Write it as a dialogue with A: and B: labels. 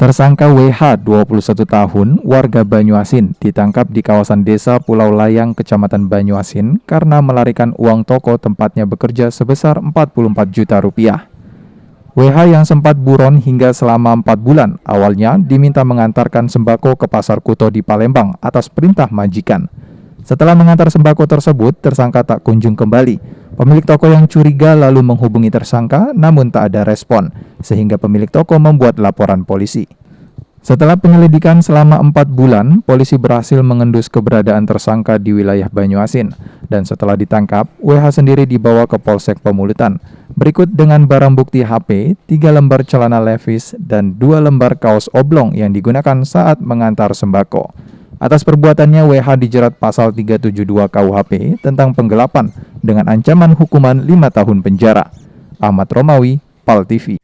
A: Tersangka WH, 21 tahun, warga Banyuasin, ditangkap di kawasan desa Pulau Layang, Kecamatan Banyuasin, karena melarikan uang toko tempatnya bekerja sebesar 44 juta rupiah. WH yang sempat buron hingga selama 4 bulan, awalnya diminta mengantarkan sembako ke Pasar Kuto di Palembang atas perintah majikan. Setelah mengantar sembako tersebut, tersangka tak kunjung kembali. Pemilik toko yang curiga lalu menghubungi tersangka, namun tak ada respon, sehingga pemilik toko membuat laporan polisi. Setelah penyelidikan selama 4 bulan, polisi berhasil mengendus keberadaan tersangka di wilayah Banyuasin. Dan setelah ditangkap, WH sendiri dibawa ke Polsek Pemulutan. Berikut dengan barang bukti HP, 3 lembar celana Levi's, dan 2 lembar kaos oblong yang digunakan saat mengantar sembako. Atas perbuatannya, WH dijerat pasal 372 KUHP tentang penggelapan dengan ancaman hukuman 5 tahun penjara. Ahmad Romawi, PAL TV.